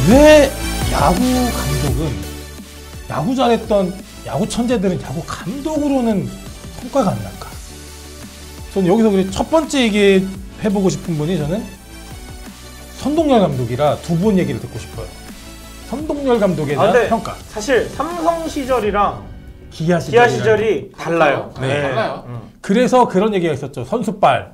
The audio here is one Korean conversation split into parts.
왜 야구 감독은 야구 잘했던 야구 천재들은 야구 감독으로는 성과가 안 날까? 저는 여기서 첫 번째 얘기해보고 싶은 분이 저는 선동열 감독이라 두 분 얘기를 듣고 싶어요. 선동열 감독에 대한 평가. 사실 삼성 시절이랑 기아 시절이 달라요. 네. 달라요. 그래서 그런 얘기가 있었죠. 선수빨.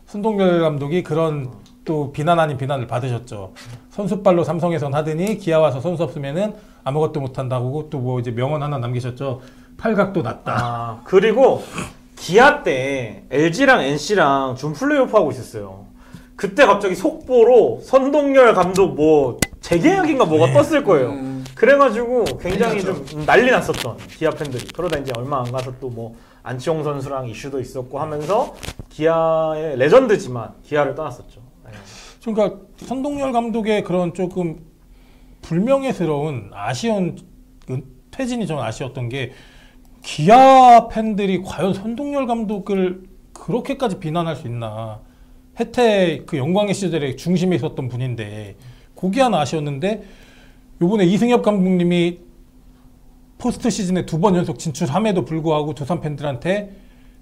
선동열 감독이 그런 또 비난 아닌 비난을 받으셨죠. 선수빨로 삼성에선 하더니 기아 와서 선수 없으면은 아무것도 못한다고 또 뭐 이제 명언 하나 남기셨죠. 팔각도 낮다. 그리고 기아 때 LG랑 NC랑 준 플레이오프 하고 있었어요. 그때 갑자기 속보로 선동열 감독 뭐 재계약인가 뭐가 떴을 거예요. 그래가지고 굉장히 좀 난리 났었던 기아 팬들이. 그러다 이제 얼마 안 가서 또 뭐 안치홍 선수랑 이슈도 있었고 하면서 기아의 레전드지만 기아를 떠났었죠. 그러니까 선동열 감독의 그런 조금 불명예스러운 아쉬운 퇴진이 좀 아쉬웠던 게 기아 팬들이 과연 선동열 감독을 그렇게까지 비난할 수 있나. 혜태 그 영광의 시절에 중심에 있었던 분인데 그게 하나 아쉬웠는데 요번에 이승엽 감독님이 포스트 시즌에 2번 연속 진출함에도 불구하고 두산 팬들한테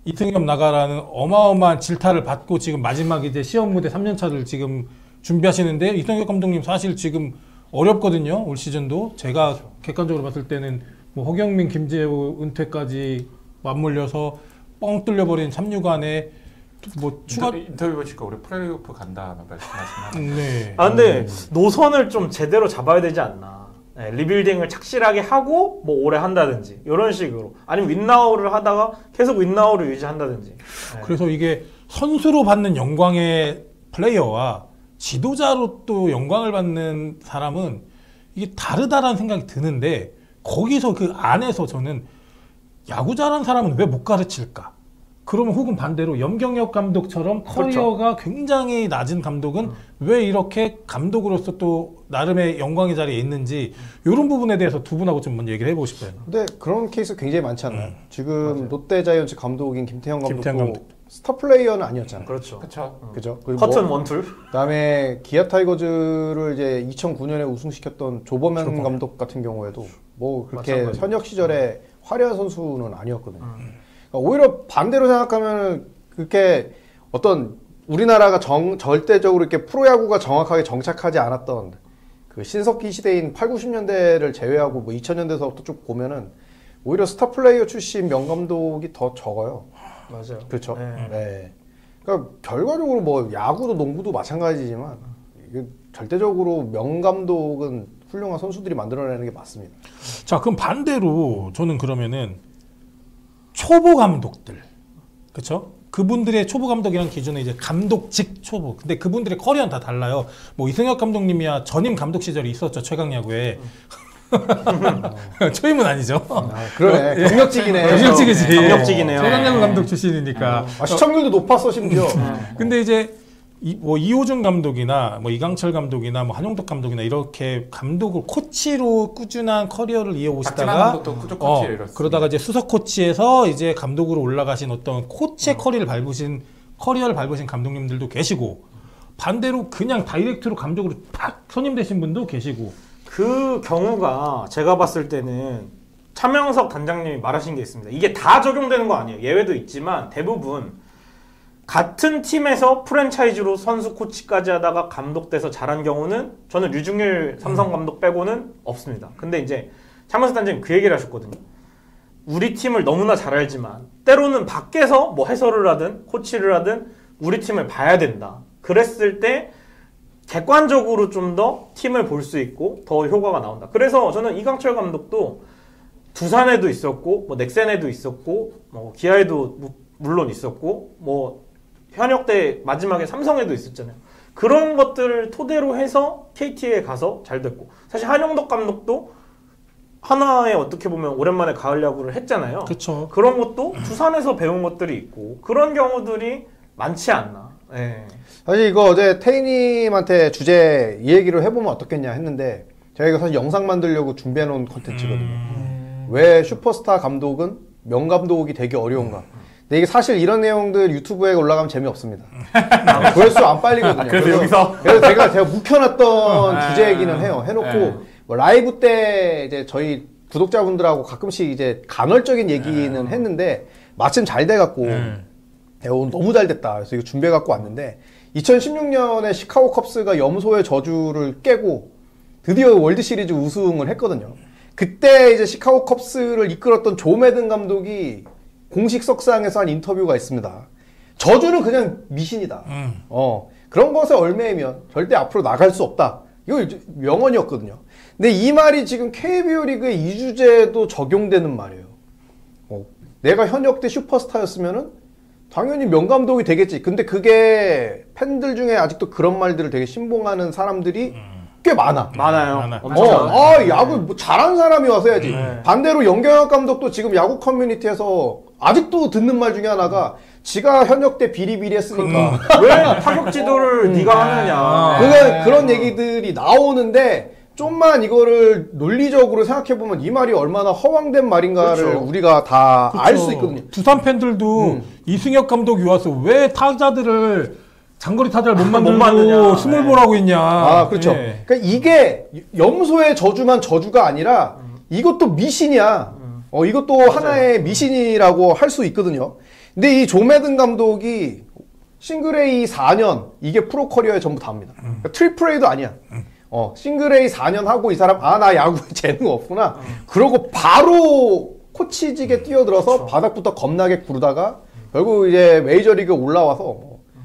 이승엽 나가라는 어마어마한 질타를 받고 지금 마지막 이제 시험 무대 3년차를 지금 준비하시는데 이승엽 감독님 사실 지금 어렵거든요. 올 시즌도 제가 객관적으로 봤을 때는 뭐 허경민, 김재호 은퇴까지 맞물려서 뻥 뚫려버린 3루간에 뭐 추가 인터뷰 보니까 우리 플레이오프 간다 말씀하시나? 네. 근데 노선을 좀 제대로 잡아야 되지 않나. 네, 리빌딩을 착실하게 하고 뭐 오래 한다든지 이런 식으로 아니면 윈나우를 하다가 계속 윈나우를 유지한다든지. 네. 그래서 이게 선수로 받는 영광의 플레이어와 지도자로 또 영광을 받는 사람은 이게 다르다라는 생각이 드는데 거기서 그 안에서 저는 야구 잘하는 사람은 왜 못 가르칠까? 그러면 혹은 반대로 염경엽 감독처럼 커리어가 그렇죠. 굉장히 낮은 감독은 왜 이렇게 감독으로서 또 나름의 영광의 자리에 있는지 이런 부분에 대해서 두 분하고 좀 먼저 얘기를 해보고 싶어요. 근데 그런 케이스 굉장히 많지 않나요? 지금 맞아요. 롯데 자이언츠 감독인 김태형 감독도 스타 플레이어는 아니었잖아요. 그렇죠. 그죠. 커튼 원툴. 그다음에 기아 타이거즈를 이제 2009년에 우승시켰던 조범현 감독 같은 경우에도 뭐 그렇게 마찬가지. 현역 시절에 화려한 선수는 아니었거든요. 오히려 반대로 생각하면 그렇게 어떤 우리나라가 절대적으로 이렇게 프로야구가 정확하게 정착하지 않았던 그 신석기 시대인 8, 90년대를 제외하고 뭐 2000년대서부터 쭉 보면은 오히려 스타 플레이어 출신 명감독이 더 적어요. 맞아요. 그렇죠. 네. 그러니까 결과적으로 뭐 야구도 농구도 마찬가지지만 이게 절대적으로 명감독은 훌륭한 선수들이 만들어내는 게 맞습니다. 자, 그럼 반대로 저는 그러면은 초보 감독들, 그렇죠? 그분들의 초보 감독이라는 기준은 이제 감독직 초보. 근데 그분들의 커리어는 다 달라요. 뭐 이승엽 감독님이야 전임 감독 시절이 있었죠, 최강야구에. 초임은 아니죠. 그러네. 경력직이네. 경력직이지. 경력직이네요. 최강야구 감독 출신이니까. 시청률도 높았어 심지어. 근데 이제 뭐 이호준 감독이나 뭐 이강철 감독이나 뭐 한용덕 감독이나 이렇게 감독을 코치로 꾸준한 커리어를 이어오시다가 그러다가 이제 수석 코치에서 이제 감독으로 올라가신 어떤 코치의 커리어를 밟으신 감독님들도 계시고 반대로 그냥 다이렉트로 감독으로 딱 선임되신 분도 계시고 그 경우가 제가 봤을 때는 차명석 단장님이 말하신 게 있습니다. 이게 다 적용되는 거 아니에요. 예외도 있지만 대부분 같은 팀에서 프랜차이즈로 선수 코치까지 하다가 감독 돼서 잘한 경우는 저는 류중일 삼성 감독 빼고는 없습니다. 근데 이제 차명석 단장님 그 얘기를 하셨거든요. 우리 팀을 너무나 잘 알지만 때로는 밖에서 뭐 해설을 하든 코치를 하든 우리 팀을 봐야 된다. 그랬을 때 객관적으로 좀 더 팀을 볼 수 있고 더 효과가 나온다. 그래서 저는 이강철 감독도 두산에도 있었고 뭐 넥센에도 있었고 뭐 기아에도 물론 있었고 뭐 현역 때 마지막에 삼성에도 있었잖아요. 그런 것들을 토대로 해서 KT에 가서 잘 됐고 사실 한용덕 감독도 하나에 어떻게 보면 오랜만에 가을 야구를 했잖아요. 그렇죠. 그런 것도 두산에서 배운 것들이 있고 그런 경우들이 많지 않나. 네. 사실 이거 어제 태희님한테 주제 이 얘기를 해보면 어떻겠냐 했는데 제가 이거 사실 영상 만들려고 준비해놓은 컨텐츠거든요. 왜 슈퍼스타 감독은 명감독이 되기 어려운가. 근데 이게 사실 이런 내용들 유튜브에 올라가면 재미없습니다. 조회수 안 빨리거든요. 그래서 여기서 그래서 제가 묵혀놨던 주제이기는 해요. 해놓고 뭐 라이브 때 이제 저희 구독자분들하고 가끔씩 이제 간헐적인 얘기는 했는데 마침 잘 돼갖고 오늘 너무 잘 됐다. 그래서 이거 준비해갖고 왔는데 2016년에 시카고 컵스가 염소의 저주를 깨고 드디어 월드시리즈 우승을 했거든요. 그때 이제 시카고 컵스를 이끌었던 조 매든 감독이 공식 석상에서 한 인터뷰가 있습니다. 저주는 그냥 미신이다. 그런 것에 얽매이면 절대 앞으로 나갈 수 없다. 이거 명언이었거든요. 근데 이 말이 지금 KBO 리그의 이주제도 적용되는 말이에요. 내가 현역 때 슈퍼스타였으면은 당연히 명감독이 되겠지. 근데 그게 팬들 중에 아직도 그런 말들을 되게 신봉하는 사람들이 꽤 많아. 많아요. 야구 뭐 잘하는 사람이 와서 해야지. 반대로 영경혁 감독도 지금 야구 커뮤니티에서 아직도 듣는 말 중에 하나가 지가 현역 때 비리비리했으니까 왜 타격 지도를 네가 하느냐. 그런 얘기들이 나오는데 좀만 이거를 논리적으로 생각해보면 이 말이 얼마나 허황된 말인가를 그렇죠. 우리가 다 알 수 있거든요. 두산 팬들도 이승엽 감독이 와서 왜 타자들을 장거리 타자를 못 만들고 스몰 볼하고 있냐. 그렇죠. 그러니까 이게 염소의 저주만 저주가 아니라 이것도 미신이야. 이것도 맞아요. 하나의 미신이라고 할 수 있거든요. 근데 이 조 매든 감독이 싱글 A 4년 이게 프로 커리어의 전부 다입니다. 그러니까 트리플 A도 아니야. 싱글 A 4년 하고 이 사람 나 야구에 재능 없구나. 그러고 바로 코치직에 뛰어들어서 그렇죠. 바닥부터 겁나게 구르다가 결국 이제 메이저리그 올라와서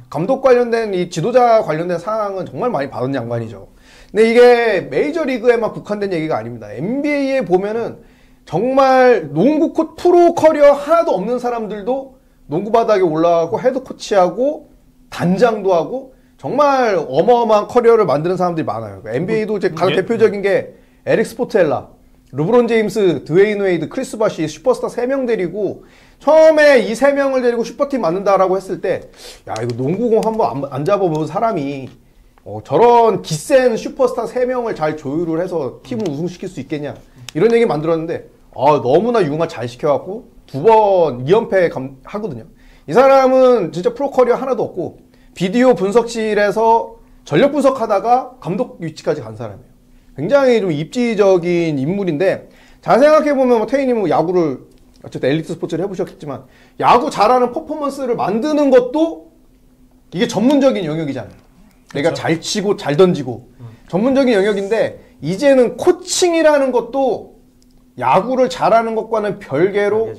감독 관련된 이 지도자 관련된 상황은 정말 많이 받은 양반이죠. 근데 이게 메이저리그에만 국한된 얘기가 아닙니다. NBA에 보면은 정말 농구 프로 커리어 하나도 없는 사람들도 농구 바닥에 올라가고 헤드 코치하고 단장도 하고 정말 어마어마한 커리어를 만드는 사람들이 많아요. NBA도 이제 가장 대표적인 게 에릭 스포트엘라, 르브론 제임스, 드웨인 웨이드, 크리스 바시 슈퍼스타 3명 데리고 처음에 이 3명을 데리고 슈퍼팀 만든다라고 했을 때 야 이거 농구공 한번 안 잡아본 사람이 저런 기센 슈퍼스타 3명을 잘 조율을 해서 팀을 우승시킬 수 있겠냐 이런 얘기 만들었는데 너무나 융화 잘 시켜갖고 2번 2연패 하거든요. 이 사람은 진짜 프로 커리어 하나도 없고 비디오 분석실에서 전력 분석하다가 감독 위치까지 간 사람이에요. 굉장히 좀 입지적인 인물인데 잘 생각해보면 뭐 태희님은 야구를 어쨌든 엘리트 스포츠를 해보셨겠지만 야구 잘하는 퍼포먼스를 만드는 것도 이게 전문적인 영역이잖아요. 내가 잘 치고 잘 던지고 전문적인 영역인데 이제는 코칭이라는 것도 야구를 잘하는 것과는 별개로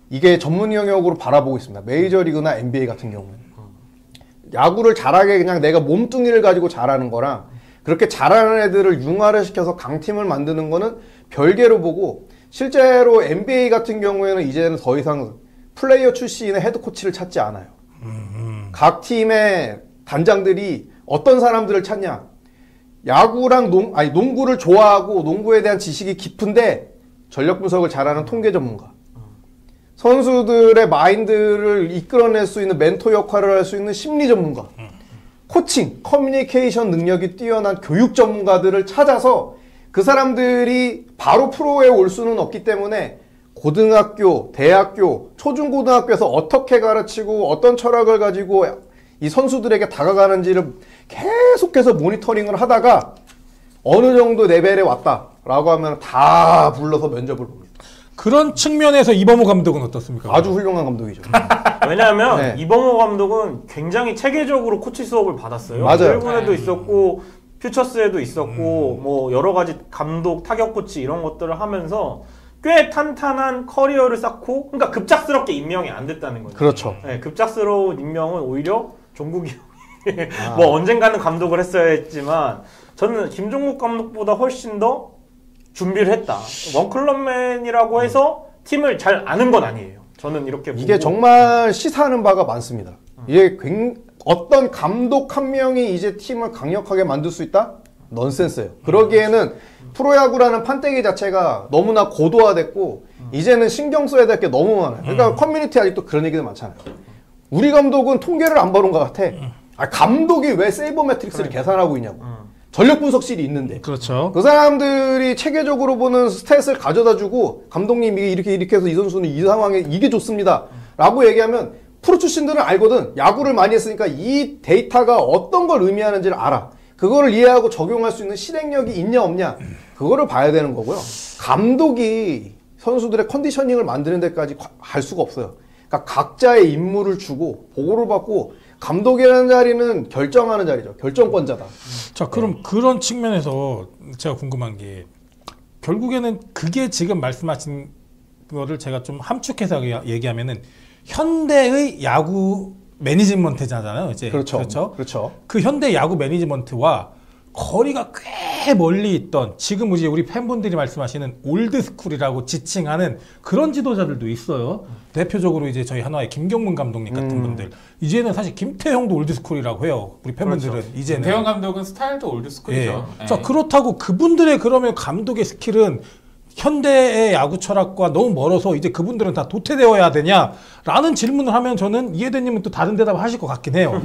이게 전문 영역으로 바라보고 있습니다. 메이저리그나 NBA 같은 경우는 야구를 잘하게 그냥 내가 몸뚱이를 가지고 잘하는 거랑 그렇게 잘하는 애들을 융화를 시켜서 강팀을 만드는 거는 별개로 보고 실제로 NBA 같은 경우에는 이제는 더 이상 플레이어 출신의 헤드코치를 찾지 않아요. 각 팀의 단장들이 어떤 사람들을 찾냐. 야구랑 농구를 좋아하고 농구에 대한 지식이 깊은데 전력 분석을 잘하는 통계 전문가. 선수들의 마인드를 이끌어낼 수 있는 멘토 역할을 할 수 있는 심리 전문가. 코칭, 커뮤니케이션 능력이 뛰어난 교육 전문가들을 찾아서 그 사람들이 바로 프로에 올 수는 없기 때문에 고등학교, 대학교, 초중고등학교에서 어떻게 가르치고 어떤 철학을 가지고 이 선수들에게 다가가는지를 계속해서 모니터링을 하다가 어느 정도 레벨에 왔다라고 하면 다 불러서 면접을 봅니다. 그런 측면에서 이범호 감독은 어떻습니까? 아주 훌륭한 감독이죠. 왜냐하면 이범호 감독은 굉장히 체계적으로 코치 수업을 받았어요. 맞아요. 일본에도 있었고 퓨처스에도 있었고 뭐 여러 가지 감독, 타격 코치 이런 것들을 하면서 꽤 탄탄한 커리어를 쌓고 그러니까 급작스럽게 임명이 안 됐다는 거죠. 그렇죠. 네, 급작스러운 임명은 오히려 종국이 형이 뭐 언젠가는 감독을 했어야 했지만 저는 김종국 감독보다 훨씬 더 준비를 했다. 원클럽맨이라고 해서 팀을 잘 아는 건 아니에요. 저는 이렇게 보고. 이게 정말 시사하는 바가 많습니다. 이게 어떤 감독 한 명이 이제 팀을 강력하게 만들 수 있다? 넌센스예요. 그러기에는 프로야구라는 판때기 자체가 너무나 고도화됐고 이제는 신경 써야 될 게 너무 많아요. 그러니까 커뮤니티 아직도 그런 얘기들 많잖아요. 우리 감독은 통계를 안 봐놓은 것 같아. 감독이 왜 세이버 매트릭스를 계산하고 있냐고. 전력 분석실이 있는데. 그렇죠. 그 사람들이 체계적으로 보는 스탯을 가져다 주고 감독님이 이렇게 해서 이 선수는 이 상황에 이게 좋습니다. 라고 얘기하면 프로 출신들은 알거든. 야구를 많이 했으니까 이 데이터가 어떤 걸 의미하는지를 알아. 그거를 이해하고 적용할 수 있는 실행력이 있냐 없냐 그거를 봐야 되는 거고요. 감독이 선수들의 컨디셔닝을 만드는 데까지 갈 수가 없어요. 그러니까 각자의 임무를 주고 보고를 받고 감독이라는 자리는 결정하는 자리죠. 결정권자다. 자, 그럼 그런 측면에서 제가 궁금한 게 결국에는 그게 지금 말씀하신 거를 제가 좀 함축해서 얘기하면은 현대의 야구 매니지먼트잖아요, 이제. 그렇죠. 그 현대 야구 매니지먼트와 거리가 꽤 멀리 있던 지금 이제 우리 팬분들이 말씀하시는 올드스쿨이라고 지칭하는 그런 지도자들도 있어요. 대표적으로 이제 저희 한화의 김경문 감독님 같은 분들. 이제는 사실 김태형도 올드스쿨이라고 해요. 우리 팬분들은 그렇죠. 이제는. 김태형 감독은 스타일도 올드스쿨이죠. 예. 자, 그렇다고 그분들의 그러면 감독의 스킬은 현대의 야구 철학과 너무 멀어서 이제 그분들은 다 도태되어야 되냐라는 질문을 하면 저는 이해대님은 또 다른 대답을 하실 것 같긴 해요.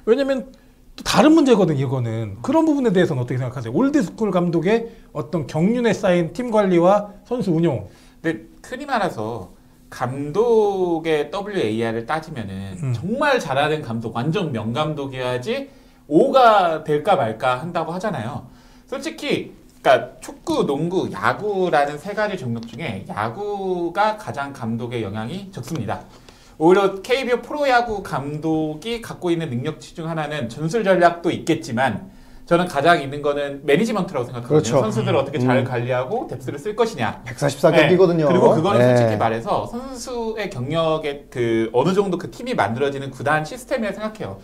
왜냐면 또 다른 문제거든 이거는. 그런 부분에 대해서는 어떻게 생각하세요? 올드스쿨 감독의 어떤 경륜에 쌓인 팀 관리와 선수 운용. 근데 흔히 말해서 감독의 WAR을 따지면은 정말 잘하는 감독, 완전 명감독이어야지 5가 될까 말까 한다고 하잖아요. 솔직히 그러니까 축구, 농구, 야구라는 세 가지 종목 중에 야구가 가장 감독의 영향이 적습니다. 오히려 KBO 프로야구 감독이 갖고 있는 능력치 중 하나는 전술 전략도 있겠지만 저는 가장 있는 거는 매니지먼트라고 생각하거든요. 그렇죠. 선수들을 어떻게 잘 관리하고 뎁스를 쓸 것이냐. 144경기거든요. 그리고 그거는 솔직히 말해서 선수의 경력에 그 어느 정도 그 팀이 만들어지는 구단 시스템이라 생각해요.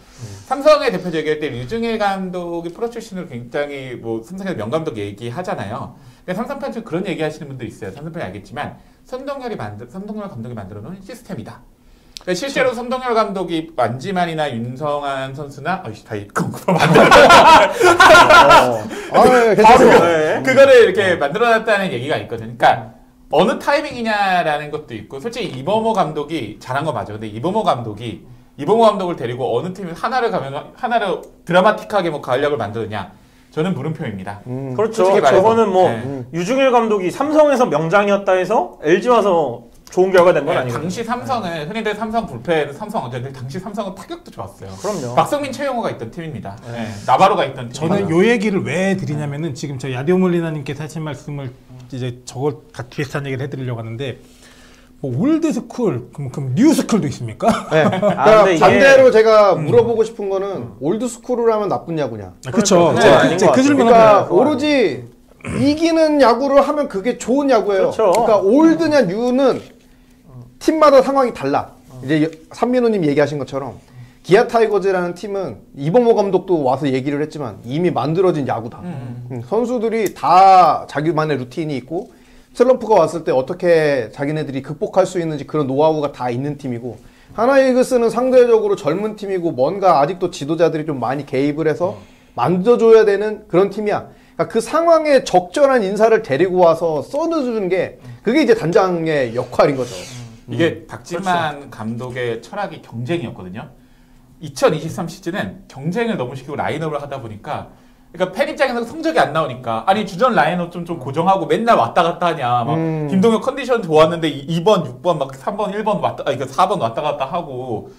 삼성의 대표적 얘기할 때 류중일 감독이 프로 출신으로 굉장히 뭐 삼성의 명감독 얘기하잖아요. 근데 삼성 팬들 그런 얘기하시는 분들 있어요. 삼성 팬이 알겠지만 선동열 감독이 만들어 놓은 시스템이다. 그러니까 실제로 선동열 감독이 만지만이나 윤성환 선수나 다 그거 만들어 괜찮아요. 그거를 이렇게 만들어놨다는 얘기가 있거든요. 그러니까 어느 타이밍이냐라는 것도 있고 솔직히 이범호 감독이 잘한 거 맞아. 근데 이범호 감독을 데리고 어느 팀이 하나를 드라마틱하게 뭐 가을약을 만드느냐 저는 물음표입니다. 그렇죠. 저거는 뭐 유중일 감독이 삼성에서 명장이었다 해서 LG 와서 좋은 결과 된 건 아니고. 당시 삼성은 흔히들 삼성 불펜, 삼성 어제들 당시 삼성은 타격도 좋았어요. 그럼요. 박성민, 최용호가 있던 팀입니다. 나바로가 있던 팀. 저는 요 얘기를 왜 드리냐면은 지금 저 야디오몰리나님께서 하신 말씀을 이제 저걸 같이 비슷한 얘기를 해드리려고 하는데 뭐 올드스쿨 그럼 뉴스쿨도 있습니까? 네. 그러니까 반대로 제가 물어보고 싶은 거는 올드스쿨을 하면 나쁜 야구냐? 그렇죠. 그 질문 그러니까 오로지 이기는 야구를 하면 그게 좋은 야구예요. 그렇죠. 그러니까 올드냐 뉴는 팀마다 상황이 달라. 이제 삼민호님 얘기하신 것처럼 기아 타이거즈라는 팀은 이범호 감독도 와서 얘기를 했지만 이미 만들어진 야구다. 선수들이 다 자기만의 루틴이 있고 슬럼프가 왔을 때 어떻게 자기네들이 극복할 수 있는지 그런 노하우가 다 있는 팀이고 하나이글스는 상대적으로 젊은 팀이고 뭔가 아직도 지도자들이 좀 많이 개입을 해서 만들어줘야 되는 그런 팀이야. 그러니까 그 상황에 적절한 인사를 데리고 와서 써주는 게 그게 이제 단장의 역할인 거죠. 이게 박진만 감독의 철학이 경쟁이었거든요. 2023 시즌은 경쟁을 너무 시키고 라인업을 하다 보니까 그러니까 팬 입장에서 성적이 안 나오니까 아니 주전 라인업 좀 고정하고 맨날 왔다 갔다 하냐. 막 김동혁 컨디션 좋았는데 2번, 6번, 막 3번, 1번 왔다, 그러니까 4번 왔다 갔다 하고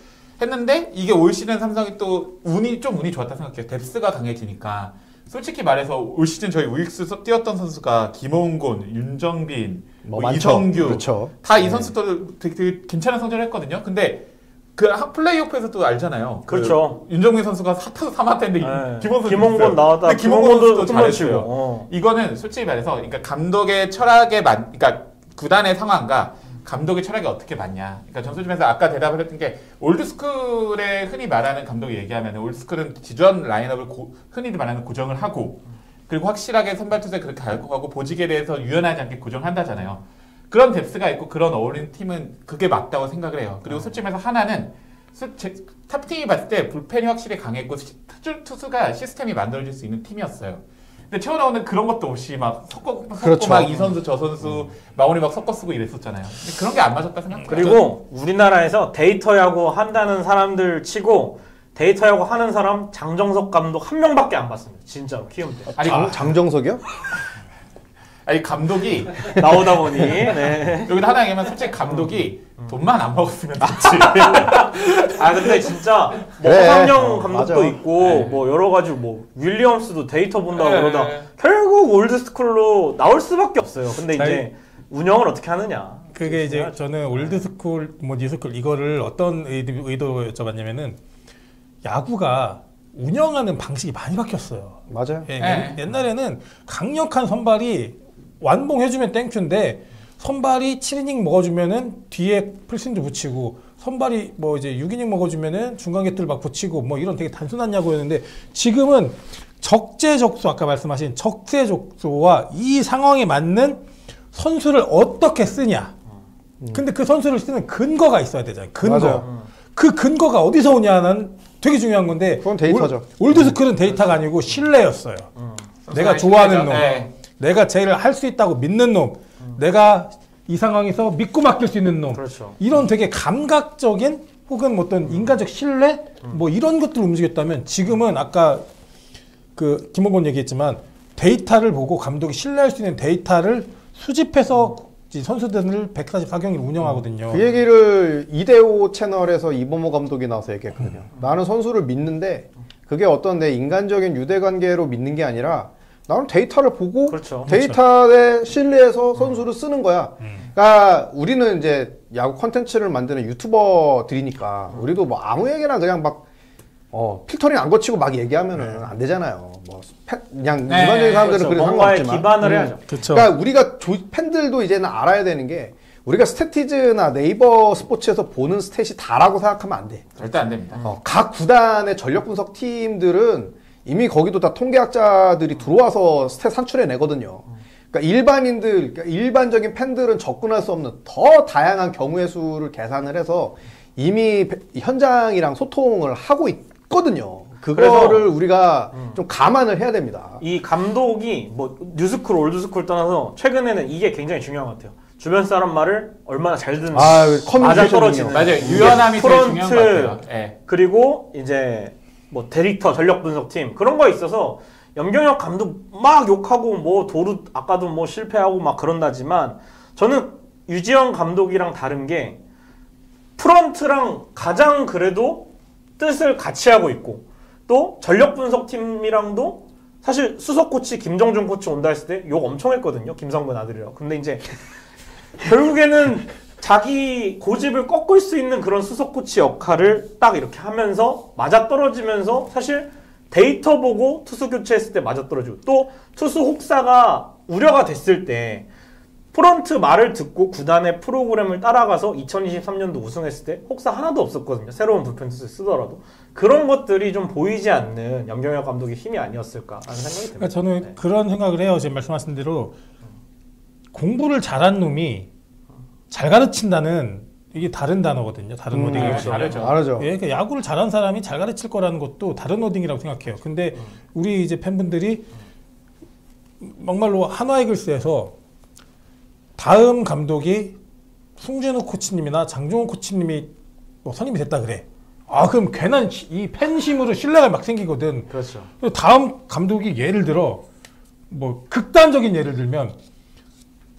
했는데 이게 올 시즌 삼성이 또 운이 좋았다 생각해요. 뎁스가 강해지니까. 솔직히 말해서 올 시즌 저희 우익수 뛰었던 선수가 김홍곤, 윤정빈, 뭐 이성규 그렇죠. 다 이 선수들 되게 괜찮은 성적을 했거든요. 근데 그 플레이오프에서도 알잖아요. 그렇죠. 윤정빈 선수가 4타수 3안타인데 김홍곤 나왔다. 근데 김홍곤도 잘했어요. 치고. 이거는 솔직히 말해서 그러니까 감독의 철학에 그러니까 구단의 상황과 감독의 철학이 어떻게 맞냐. 그러니까 전술팀에서 아까 대답을 했던 게 올드스쿨에 흔히 말하는 감독이 얘기하면 올드스쿨은 기존 라인업을 흔히 말하는 고정을 하고 그리고 확실하게 선발 투수에 그렇게 알고 가고 보직에 대해서 유연하지 않게 고정한다잖아요. 그런 뎁스가 있고 그런 어울리는 팀은 그게 맞다고 생각을 해요. 그리고 솔직히 말해서 하나는 탑팀이 봤을 때 불펜이 확실히 강했고 투수가 시스템이 만들어질 수 있는 팀이었어요. 근데 최원호는 그런 것도 없이 막 섞고 그렇죠. 막 이 선수 저 선수 마무리 막 섞어 쓰고 이랬었잖아요. 근데 그런 게 안 맞았다 생각해요. 그리고 우리나라에서 데이터 야구 한다는 사람들 치고 데이터 야구 하는 사람 장정석 감독 한 명밖에 안 봤습니다. 진짜로 키움 때. 아니 장정석이요? 아니 감독이 나오다 보니 네. 여기다 하나 얘기하면 솔직히 감독이 돈만 안 먹었으면 됐지. 아 근데 진짜 뭐 그래. 허상영 감독도 맞아. 있고 네. 뭐 여러 가지 뭐 윌리엄스도 데이터 본다고 네. 그러다 결국 올드스쿨로 나올 수밖에 없어요. 근데 잘- 이제 운영을 어떻게 하느냐. 그게 이제 저는 올드스쿨, 뭐 뉴스쿨 이거를 어떤 의도로 여쭤봤냐면은 야구가 운영하는 방식이 많이 바뀌었어요. 맞아요. 예, 네. 옛날에는 강력한 선발이 완봉해주면 땡큐인데 선발이 7이닝 먹어주면은 뒤에 풀스윙도 붙이고 선발이 뭐 이제 6이닝 먹어주면은 중간 개투를 막 붙이고 뭐 이런 되게 단순한 야구였는데 지금은 적재적소 아까 말씀하신 적재적소와 이 상황에 맞는 선수를 어떻게 쓰냐. 근데 그 선수를 쓰는 근거가 있어야 되잖아요. 근거. 맞아요. 그 근거가 어디서 오냐는 되게 중요한 건데 그건 데이터죠. 올드스쿨은 데이터가 아니고 신뢰였어요. 내가 좋아하는 놈, 네. 내가 제일 할 수 있다고 믿는 놈, 내가 이 상황에서 믿고 맡길 수 있는 놈. 그렇죠. 이런 되게 감각적인 혹은 뭐 어떤 인간적 신뢰 뭐 이런 것들을 움직였다면 지금은 아까 그 김원곤 얘기했지만 데이터를 보고 감독이 신뢰할 수 있는 데이터를 수집해서 이 선수들을 144경기를 운영하거든요. 그 얘기를 이대호 채널에서 이범호 감독이 나와서 얘기했거든요. 나는 선수를 믿는데 그게 어떤 내 인간적인 유대관계로 믿는 게 아니라 나는 데이터를 보고 그렇죠. 데이터에 신뢰해서 선수를 쓰는 거야. 그러니까 우리는 이제 야구 콘텐츠를 만드는 유튜버들이니까 우리도 뭐 아무 얘기나 그냥 막 필터링 안 거치고 막 얘기하면은 안 되잖아요. 뭐 그냥 네, 일반적인 사람들은 그렇죠. 그래도 뭔가에 상관없지만 기반을 해야죠. 그렇죠. 그러니까 우리가 팬들도 이제는 알아야 되는 게 우리가 스태티즈나 네이버 스포츠에서 보는 스탯이 다라고 생각하면 안 돼. 절대 안 됩니다. 각 구단의 전력 분석 팀들은 이미 거기도 다 통계학자들이 들어와서 스탯 산출해 내거든요. 그러니까 그러니까 일반적인 팬들은 접근할 수 없는 더 다양한 경우의 수를 계산을 해서 이미 현장이랑 소통을 하고 있거든요. 그거를 우리가 좀 감안을 해야 됩니다. 이 감독이 뭐 뉴스쿨, 올드스쿨 떠나서 최근에는 이게 굉장히 중요한 것 같아요. 주변 사람 말을 얼마나 잘 듣는지, 커뮤니케이션 맞아 떨어지는. 능력. 맞아요. 유연함이 제일 중요한 것 같아요. 예. 그리고 이제 뭐 데이터 전력 분석팀 그런 거에 있어서 염경엽 감독 막 욕하고 뭐 도루 아까도 뭐 실패하고 막 그런다지만 저는 유지영 감독이랑 다른 게 프런트랑 가장 그래도 뜻을 같이 하고 있고 또 전력 분석팀이랑도 사실 수석 코치 김정준 코치 온다 했을 때 욕 엄청 했거든요. 김성근 아들이라고. 근데 이제 결국에는 자기 고집을 꺾을 수 있는 그런 수석 코치 역할을 딱 이렇게 하면서 맞아떨어지면서 사실 데이터 보고 투수 교체했을 때 맞아떨어지고 또 투수 혹사가 우려가 됐을 때 프런트 말을 듣고 구단의 프로그램을 따라가서 2023년도 우승했을 때 혹사 하나도 없었거든요. 새로운 불펜 투수 쓰더라도. 그런 것들이 좀 보이지 않는 염경엽 감독의 힘이 아니었을까라는 생각이 듭니다. 그러니까 저는 네. 그런 생각을 해요. 지금 말씀하신 대로 공부를 잘한 놈이 잘 가르친다는 이게 다른 단어거든요. 다른 워딩이라고. 그렇죠. 다르죠. 알죠. 예, 그러니까 야구를 잘하는 사람이 잘 가르칠 거라는 것도 다른 워딩이라고 생각해요. 근데 우리 이제 팬분들이 막말로 한화이글스에서 다음 감독이 송진우 코치님이나 장종훈 코치님이 뭐 선임이 됐다 그래. 아 그럼 괜한 이 팬심으로 신뢰가 막 생기거든. 그렇죠. 다음 감독이 예를 들어 뭐 극단적인 예를 들면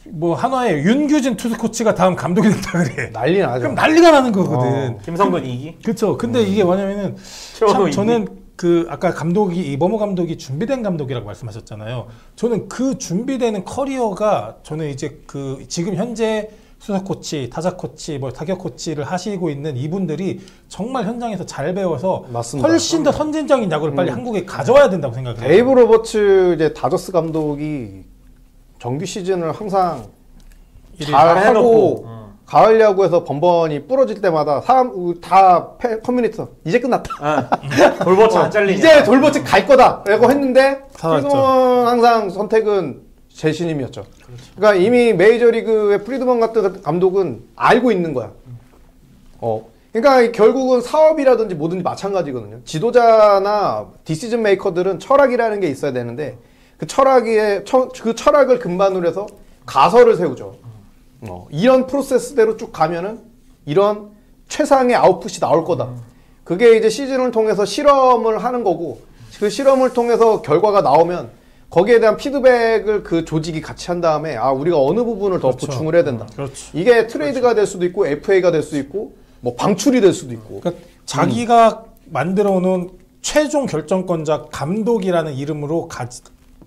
뭐 한화의 윤규진 투수 코치가 다음 감독이 됐다 그래. 난리 나죠. 그럼 난리가 나는 거거든. 김성근 2기? 그렇죠. 근데 이게 뭐냐면은 최원호 참 2기? 저는 그 아까 감독이 이범호 감독이 준비된 감독이라고 말씀하셨잖아요. 저는 그 준비되는 커리어가 저는 이제 그 지금 현재 수석 코치, 타자 코치, 뭐 타격 코치를 하시고 있는 이분들이 정말 현장에서 잘 배워서 맞습니다. 훨씬 더 선진적인 야구를 빨리 한국에 가져와야 된다고 생각해요. 데이브 로버츠 이제 다저스 감독이 정규 시즌을 항상 잘 해놓고. 하고 가을 야구에서 번번이 부러질 때마다 사람 다 커뮤니티 이제 끝났다. 돌버츠 안 잘리냐. 이제 돌버츠 갈 거다라고 했는데 살았죠. 프리드먼 항상 선택은 제 신임이었죠. 그러니까 이미 메이저리그의 프리드먼 같은 감독은 알고 있는 거야. 그러니까 결국은 사업이라든지 뭐든지 마찬가지거든요. 지도자나 디시즌 메이커들은 철학이라는 게 있어야 되는데 그 철학을 근반으로 해서 가설을 세우죠. 이런 프로세스대로 쭉 가면은 이런 최상의 아웃풋이 나올 거다. 그게 이제 시즌을 통해서 실험을 하는 거고 그 실험을 통해서 결과가 나오면 거기에 대한 피드백을 그 조직이 같이 한 다음에 아 우리가 어느 부분을 더 그렇죠. 보충을 해야 된다. 그렇죠. 이게 트레이드가 될 수도 있고 FA가 될 수도 있고 뭐 방출이 될 수도 있고. 그러니까 자기가 만들어 놓은 최종 결정권자 감독이라는 이름으로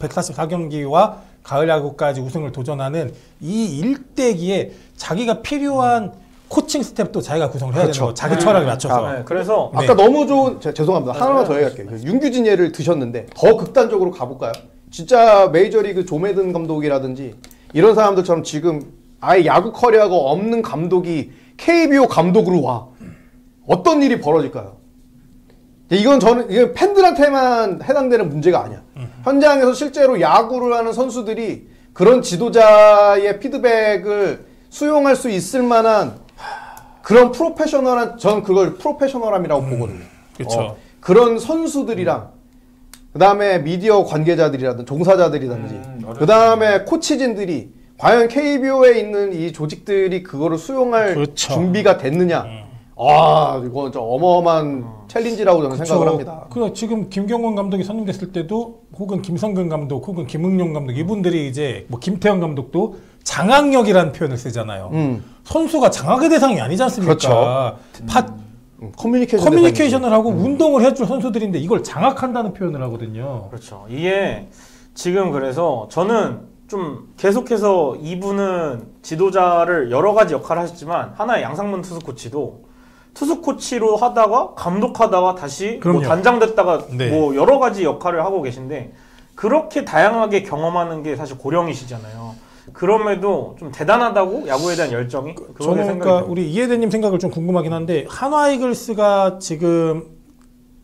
144경기와 가을 야구까지 우승을 도전하는 이 일대기에 자기가 필요한 코칭 스텝도 자기가 구성을 해야 그렇죠. 되는 거 자기 철학에 맞춰서. 네, 그래서 네. 아까 너무 좋은 죄송합니다. 하나만 더 얘기할게요. 윤규진 예를 드셨는데 더 극단적으로 가볼까요? 진짜 메이저리그 조메든 감독이라든지 이런 사람들처럼 지금 아예 야구 커리어가 없는 감독이 KBO 감독으로 와. 어떤 일이 벌어질까요? 이건 저는 이게 팬들한테만 해당되는 문제가 아니야. 현장에서 실제로 야구를 하는 선수들이 그런 지도자의 피드백을 수용할 수 있을 만한 그런 프로페셔널한 전 그걸 프로페셔널함이라고 보거든요. 그렇죠. 그런 선수들이랑 그다음에 미디어 관계자들이라든지 종사자들이라든지 그다음에 코치진들이 과연 KBO에 있는 이 조직들이 그거를 수용할 그렇죠. 준비가 됐느냐? 아, 이거 좀 어마어마한 챌린지라고 저는 생각을 합니다. 그 지금 김경원 감독이 선임됐을 때도 혹은 김성근 감독 혹은 김응용 감독 이분들이 이제 뭐 김태형 감독도 장악력이라는 표현을 쓰잖아요. 선수가 장악의 대상이 아니지 않습니까? 그렇죠. 커뮤니케이션을 하고 운동을 해줄 선수들인데 이걸 장악한다는 표현을 하거든요. 그렇죠. 이게 지금 그래서 저는 좀 계속해서 이분은 지도자를 여러 가지 역할을 하셨지만 하나의 양상문 투수 코치도 투수 코치로 하다가 감독하다가 다시 뭐 단장 됐다가 네. 뭐 여러 가지 역할을 하고 계신데 그렇게 다양하게 경험하는 게 사실 고령이시잖아요. 그럼에도 좀 대단하다고 야구에 대한 열정이 저는 그러니까 우리 이해대님 생각을 좀 궁금하긴 한데 한화 이글스가 지금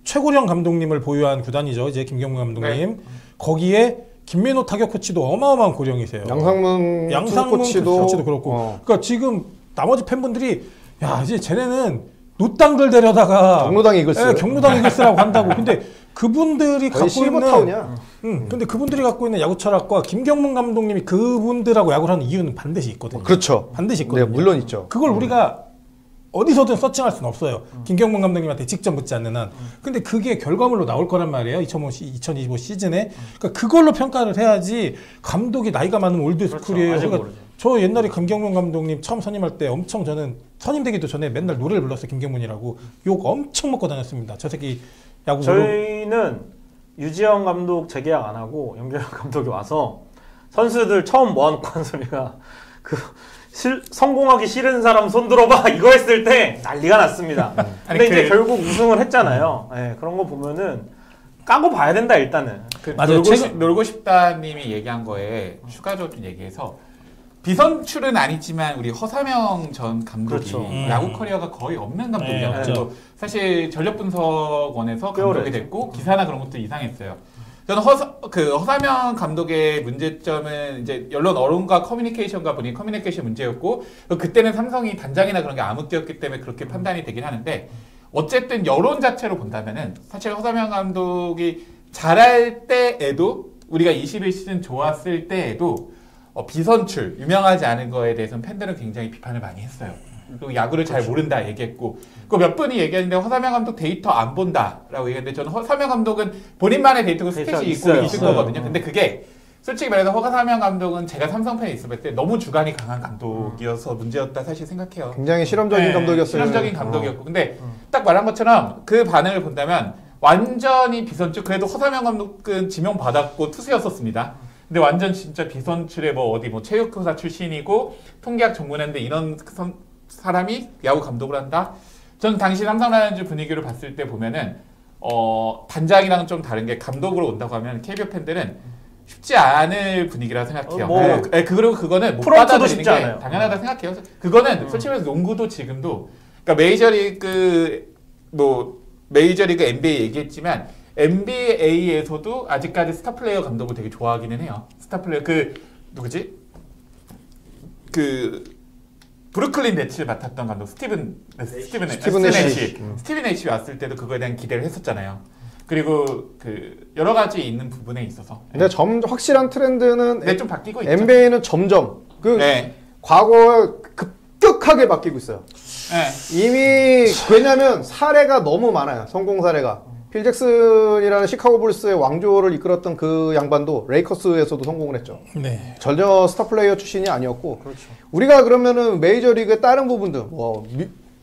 최고령 감독님을 보유한 구단이죠. 이제 김경문 감독님. 네. 거기에 김민호 타격 코치도 어마어마한 고령이세요. 양상문 코치도 그렇고. 그러니까 지금 나머지 팬분들이 야 이제 쟤네는 노땅들 데려다가 경로당 이글스. 네, 경로당 이글스라고 한다고. 근데 그분들이 갖고 실버타운이야. 근데 그분들이 갖고 있는 야구 철학과 김경문 감독님이 그분들하고 야구를 하는 이유는 반드시 있거든요. 그렇죠. 반드시 있거든요. 네, 물론 있죠. 그걸 우리가 어디서든 서칭할 수는 없어요. 김경문 감독님한테 직접 묻지 않는 한. 근데 그게 결과물로 나올 거란 말이에요. 2025 시즌에. 그러니까 그걸로 평가를 해야지 감독이 나이가 많은 올드스쿨이에요. 그렇죠. 그러니까 저 옛날에 김경문 감독님 처음 선임할 때 엄청 저는 선임되기도 전에 맨날 노래를 불렀어요. 김경문이라고. 욕 엄청 먹고 다녔습니다. 저 새끼 야구. 저희는 유지영 감독 재계약 안 하고 염경엽 감독이 와서 선수들 처음 모아놓고 한 소리가 성공하기 싫은 사람 손 들어봐 이거 했을 때 난리가 났습니다. 근데 이제 결국 우승을 했잖아요. 네, 그런 거 보면은 까고 봐야 된다 일단은. 맞아요. 놀고 싶다님이 얘기한 거에 추가적으로 좀 얘기해서 비선출은 아니지만 우리 허사명 전 감독이 그렇죠. 야구 커리어가 거의 없는 감독이잖아요. 네, 그리고 사실 전력분석원에서 감독이 됐고 기사나 그런 것도 이상했어요. 저는 허사명 감독의 문제점은 이제 언론과 커뮤니케이션과 본인 커뮤니케이션 문제였고 그때는 삼성이 단장이나 그런 게 암흑기였기 때문에 그렇게 판단이 되긴 하는데 어쨌든 여론 자체로 본다면은 사실 허사명 감독이 잘할 때에도 우리가 21시즌 좋았을 때에도 비선출, 유명하지 않은 거에 대해서는 팬들은 굉장히 비판을 많이 했어요. 또 야구를 잘 모른다 얘기했고 그 몇 분이 얘기했는데 허사명 감독 데이터 안 본다라고 얘기했는데 저는 허사명 감독은 본인만의 데이터가 스탯이 있을 거거든요. 근데 그게 솔직히 말해서 허사명 감독은 제가 삼성 팬에 있을 때 너무 주관이 강한 감독이어서 문제였다 사실 생각해요. 굉장히 실험적인 감독이었어요. 실험적인 감독이었고 근데 딱 말한 것처럼 그 반응을 본다면 완전히 비선출 그래도 허사명 감독은 지명 받았고 투수였었습니다. 근데 완전 진짜 비선출에 체육교사 출신이고 통계학 전문했는데 이런 사람이 야구 감독을 한다? 저는 당시 삼성 라이온즈 분위기를 봤을 때 보면은 단장이랑 좀 다른 게 감독으로 온다고 하면 KBO 팬들은 쉽지 않을 분위기라 생각해요. 그리고 그거는 못 받아들이는 게 않아요. 당연하다 생각해요. 그거는 솔직히 말해서 농구도 지금도 그러니까 메이저리그 NBA 얘기했지만 NBA에서도 아직까지 스타 플레이어 감독을 되게 좋아하기는 해요. 스타 플레이어 누구지? 브루클린 네츠를 맡았던 감독 스티븐 애쉬 왔을 때도 그거에 대한 기대를 했었잖아요. 그리고 여러 가지 있는 부분에 있어서. 근데 확실한 트렌드는 좀 바뀌고 있죠. NBA는 점점 과거에 급격하게 바뀌고 있어요. 네. 이미 왜냐하면 사례가 너무 많아요. 성공 사례가. 필 잭슨이라는 시카고 불스의 왕조를 이끌었던 그 양반도 레이커스에서도 성공을 했죠. 네. 전혀 스타 플레이어 출신이 아니었고 그렇죠. 우리가 그러면은 메이저리그의 다른 부분들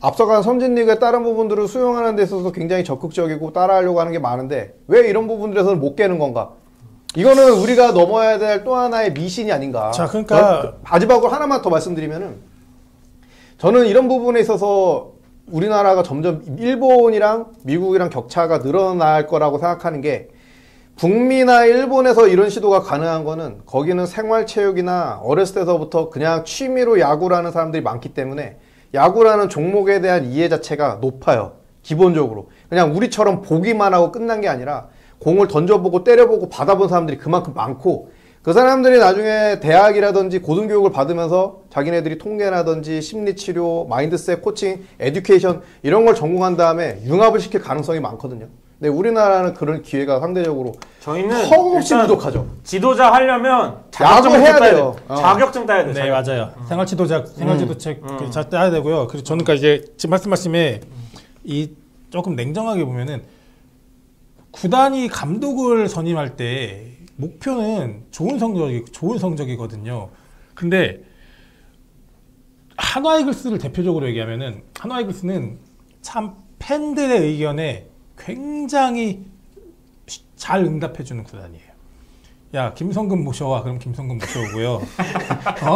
앞서간 선진리그의 다른 부분들을 수용하는 데 있어서 굉장히 적극적이고 따라하려고 하는 게 많은데 왜 이런 부분들에서는 못 깨는 건가? 이거는 우리가 넘어야 될 또 하나의 미신이 아닌가. 자, 그러니까 마지막으로 하나만 더 말씀드리면은 저는 이런 부분에 있어서 우리나라가 점점 일본이랑 미국이랑 격차가 늘어날 거라고 생각하는 게 북미나 일본에서 이런 시도가 가능한 거는 거기는 생활체육이나 어렸을 때서부터 그냥 취미로 야구를 는 사람들이 많기 때문에 야구라는 종목에 대한 이해 자체가 높아요. 기본적으로. 그냥 우리처럼 보기만 하고 끝난 게 아니라 공을 던져보고 때려보고 받아본 사람들이 그만큼 많고 그 사람들이 나중에 대학이라든지 고등교육을 받으면서 자기네들이 통계라든지 심리치료, 마인드셋, 코칭, 에듀케이션 이런 걸 전공한 다음에 융합을 시킬 가능성이 많거든요. 근데 우리나라는 그런 기회가 상대적으로 저희는 턱없이 일단 부족하죠. 지도자 하려면 야구 해야 따야 돼요. 자격증 따야 돼요. 네, 맞아요. 생활지도책 잘 따야 되고요. 그리고 저는 이제 지금 말씀하심에 이 조금 냉정하게 보면은 구단이 감독을 선임할 때 목표는 좋은 성적이거든요. 근데 한화이글스를 대표적으로 얘기하면은 한화이글스는 참 팬들의 의견에 굉장히 잘 응답해주는 구단이에요. 야, 김성근 모셔와. 그럼 김성근 모셔오고요.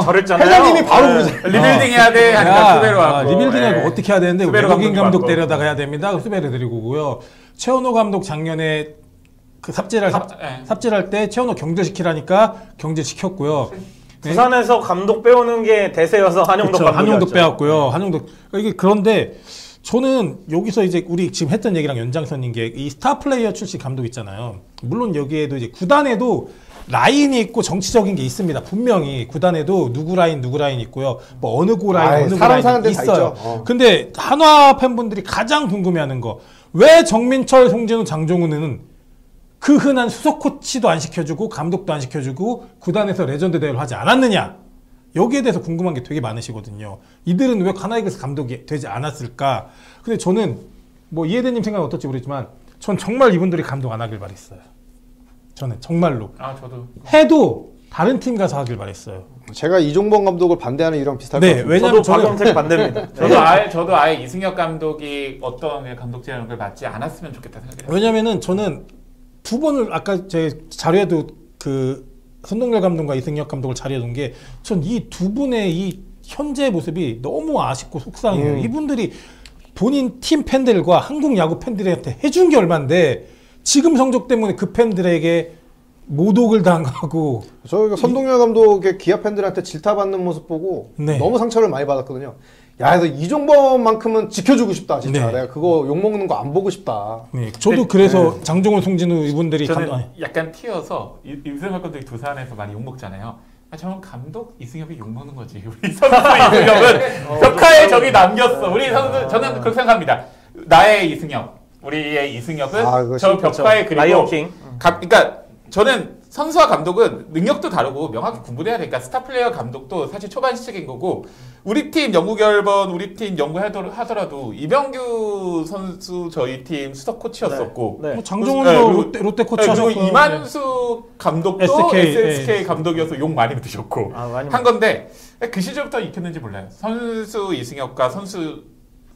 저랬잖아요. 회장님이 바로 부르잖아요. 리빌딩 해야 돼 하니까 수배로 하고. 리빌딩하고 어떻게 해야 되는데 수배로 외국인 감독 받고. 데려다가 해야 됩니다. 그럼 수배를 드리고 오고요. 최원호 감독 작년에 그 삽질할 때 최원호 경질시키라니까 경질시켰고요. 부산에서 감독 빼오는 게 대세여서 한용덕 그렇죠. 감독이 한용덕 왔죠. 빼왔고요. 한용덕 이게 그런데 저는 여기서 이제 우리 지금 했던 얘기랑 연장선인 게 이 스타 플레이어 출신 감독 있잖아요. 물론 여기에도 이제 구단에도 라인이 있고 정치적인 게 있습니다. 분명히 구단에도 누구 라인 있고요. 뭐 어느 고 라인 어느 고 라인 있어요. 근데 한화 팬분들이 가장 궁금해하는 거 왜 정민철, 송진우, 장종훈은 그 흔한 수석 코치도 안 시켜주고 감독도 안 시켜주고 구단에서 레전드 대회를 하지 않았느냐? 여기에 대해서 궁금한 게 되게 많으시거든요. 이들은 왜 하나이글스 감독이 되지 않았을까? 근데 저는 뭐 이해대님 생각은 어떨지 모르겠지만 전 정말 이분들이 감독 안 하길 바랬어요. 저는 정말로. 저도. 해도 다른 팀 가서 하길 바랬어요. 제가 이종범 감독을 반대하는 이유랑 비슷할 것 네, 같습니다. 왜냐면 저도 박영택 반대입니다. 저도 아예 이승엽 감독이 어떤 감독제라는 걸 맡지 않았으면 좋겠다 생각해요. 왜냐면은 저는 두 번을 아까 제 자료에도 그 선동열 감독과 이승엽 감독을 자리에 둔 게 전 이 두 분의 이 현재 모습이 너무 아쉽고 속상해요. 이분들이 본인 팀 팬들과 한국 야구 팬들한테 해준 게 얼만데 지금 성적 때문에 그 팬들에게 모독을 당하고 저 선동열 감독의 기아 팬들한테 질타받는 모습 보고 네. 너무 상처를 많이 받았거든요. 야, 그래서 이종범만큼은 지켜주고 싶다, 진짜. 네. 내가 그거 욕먹는 거 안 보고 싶다. 네, 저도 그래서 장종훈, 송진우 이분들이 저는 약간 튀어서 이승엽 감독이 두산에서 많이 욕먹잖아요. 저는 감독 이승엽이 욕먹는 거지. 우리 선수 이승엽은 벽화에 저기 남겼어. 우리 선수 저는 그렇게 생각합니다. 나의 이승엽, 우리의 이승엽은 저 벽화에 그리고 라이언킹. 그러니까 저는 선수와 감독은 능력도 다르고 명확히 구분해야 되니까 스타 플레이어 감독도 사실 초반 시작인 거고 우리 팀 연구 결번 우리 팀 연구하더라도 이병규 선수 저희 팀 수석 코치였었고 네. 뭐 장종훈도 네, 롯데 코치 그리고 하셨고 이만수 감독도 SSK 감독이어서 욕 많이 들으셨고 많이 한 건데 그 시절부터 익혔는지 몰라요. 선수 이승엽과 선수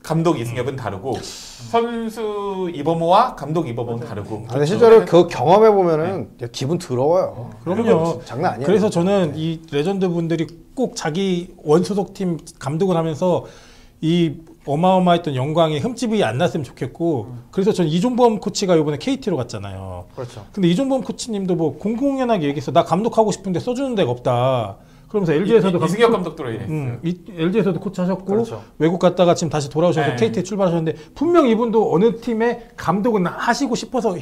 감독 이승엽은 다르고 선수 이범호와 감독 이범호는 다르고. 근데 실제로 그 경험해 보면은 기분 더러워요. 그럼요. 장난 아니에요. 그래서 저는 이 레전드 분들이 꼭 자기 원소속 팀 감독을 하면서 이 어마어마했던 영광에 흠집이 안 났으면 좋겠고 그래서 전 이종범 코치가 이번에 KT로 갔잖아요. 그렇죠. 근데 이종범 코치님도 뭐 공공연하게 얘기해서 나 감독하고 싶은데 써주는 데가 없다. 그러면서 LG에서도 이승엽 감독도 얘기했어요. LG에서도 코치하셨고 그렇죠. 외국 갔다가 지금 다시 돌아오셔서 네. KT에 출발하셨는데 분명 이분도 어느 팀의 감독은 하시고 싶어서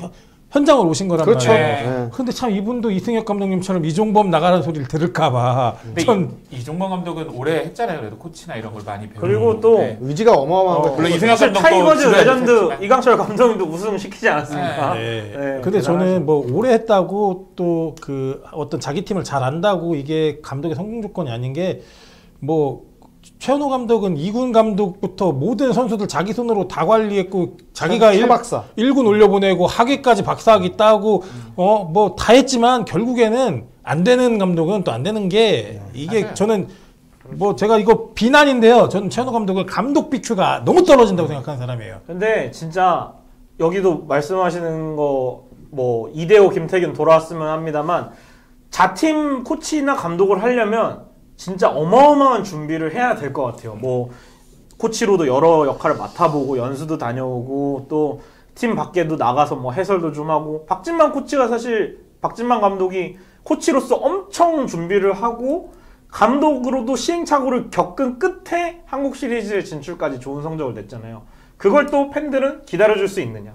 현장을 오신 거란 그렇죠. 말이에요. 네. 근데 참 이분도 이승엽 감독님처럼 이종범 나가라는 소리를 들을까봐 근데 이종범 감독은 오래 했잖아요. 그래도 코치나 이런 걸 많이 배우고. 그리고 또 의지가 어마어마한 거예요. 물론 이승엽 사실 감독도 타이거즈 주변에 레전드 있었지만. 이강철 감독님도 우승 시키지 않았습니까? 네. 네, 근데 저는 대단하죠. 뭐 오래 했다고 또 그 어떤 자기 팀을 잘 안다고 이게 감독의 성공 조건이 아닌 게 뭐 최현호 감독은 2군 감독부터 모든 선수들 자기 손으로 다 관리했고 자기가 최박사 1군 올려보내고 학위까지 박사학위 따고 뭐 다 했지만 결국에는 안 되는 감독은 또 안 되는 게 이게 맞아요. 저는 뭐 제가 이거 비난인데요. 저는 최현호 감독은 감독 BQ가 너무 떨어진다고 생각하는 사람이에요. 근데 진짜 여기도 말씀하시는 거 뭐 이대호 김태균 돌아왔으면 합니다만 자팀 코치나 감독을 하려면 진짜 어마어마한 준비를 해야 될 것 같아요. 뭐 코치로도 여러 역할을 맡아보고 연수도 다녀오고 또 팀 밖에도 나가서 뭐 해설도 좀 하고 박진만 코치가 사실 박진만 감독이 코치로서 엄청 준비를 하고 감독으로도 시행착오를 겪은 끝에 한국 시리즈 진출까지 좋은 성적을 냈잖아요. 그걸 또 팬들은 기다려줄 수 있느냐?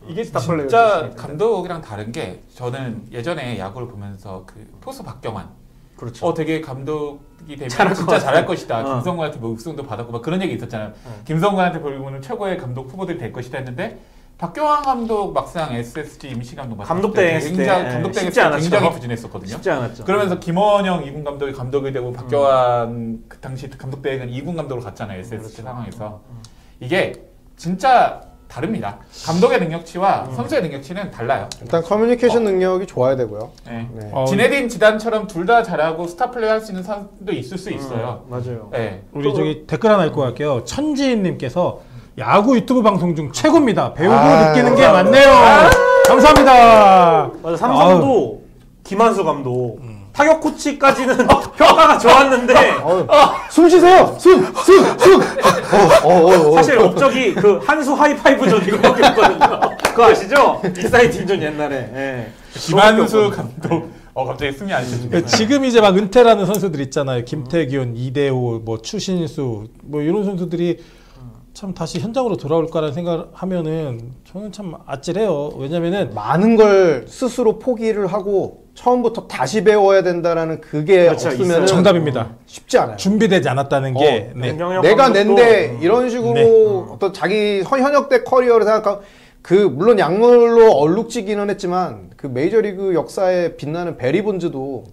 이게 스타플레이어 진짜 출신일 텐데. 감독이랑 다른 게 저는 예전에 야구를 보면서 그 포수 박경환 그렇죠. 되게 감독이 되면 잘할 진짜 것 잘할 같아. 것이다. 김성구한테 뭐 읍승도 받았고 막 그런 얘기 있었잖아요. 김성구한테 보면 최고의 감독 후보들이 될 것이다 했는데 박경환 감독 막상 SSG 임시 감독 맡았을 감독 때 대행 했을 때, 굉장히 감독 대행 쉽지 했을 때 않았죠. 굉장히 부진했었거든요. 쉽지 않았죠. 그러면서 김원영 2군 감독이 감독이 되고 박경환 그 당시 감독 대행은 2군 감독으로 갔잖아요. SSG 상황에서 이게 진짜 다릅니다. 감독의 능력치와 선수의 능력치는 달라요. 일단 커뮤니케이션 능력이 좋아야 되고요. 네. 네. 지네딘 지단처럼 둘 다 잘하고 스타 플레이 할 수 있는 선수도 있을 수 있어요. 맞아요. 네. 우리 저기 댓글 하나 읽고 갈게요. 천지인님께서 야구 유튜브 방송 중 최고입니다. 배우고 느끼는 게 많네요. 감사합니다. 맞아. 삼성도 김한수 감독 타격 코치까지는 평가가 좋았는데 숨 쉬세요. 숨. 사실 업적이 그 한수 하이파이브전 이거밖에 없거든요. 그거 아시죠? 익사이팅전 옛날에. 예. 김한수 감독. 갑자기 숨이 안 쉬어지네. 지금 이제 막 은퇴라는 선수들 있잖아요. 김태균, 이대호, 뭐 추신수, 뭐 이런 선수들이 참 다시 현장으로 돌아올 거라는 생각을 하면은 저는 참 아찔해요. 왜냐면은 많은 걸 스스로 포기를 하고 처음부터 다시 배워야 된다라는 그게 그렇죠, 없으면 있어요. 정답입니다. 쉽지 않아요. 준비되지 않았다는 게 네. 김경혁 내가 감독도, 낸데 이런 식으로 네. 어떤 자기 현역 때 커리어를 생각하고 그 물론 약물로 얼룩지기는 했지만 그 메이저리그 역사에 빛나는 베리 본즈도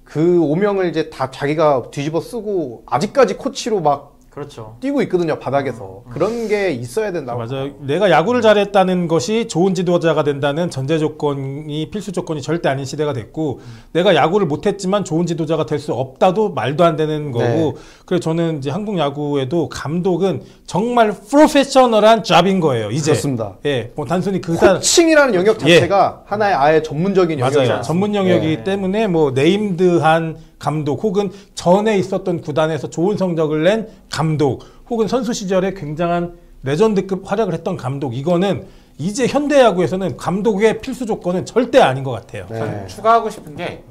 그 오명을 이제 다 자기가 뒤집어 쓰고 아직까지 코치로 막 그렇죠. 뛰고 있거든요, 바닥에서. 그런 게 있어야 된다고. 맞아요. 내가 야구를 잘했다는 것이 좋은 지도자가 된다는 전제 조건이 필수 조건이 절대 아닌 시대가 됐고 내가 야구를 못했지만 좋은 지도자가 될 수 없다도 말도 안 되는 거고 네. 그래서 저는 이제 한국 야구에도 감독은 정말 프로페셔널한 잡인 거예요. 이제 그렇습니다. 예, 뭐 단순히 그 사람 코칭이라는 영역 자체가 하나의 아예 전문적인 맞아요. 영역이잖아요. 전문 영역이기 네. 때문에 뭐 네임드한 감독 혹은 전에 있었던 구단에서 좋은 성적을 낸 감독 혹은 선수 시절에 굉장한 레전드급 활약을 했던 감독 이거는 이제 현대 야구에서는 감독의 필수 조건은 절대 아닌 것 같아요. 네. 저는 추가하고 싶은 게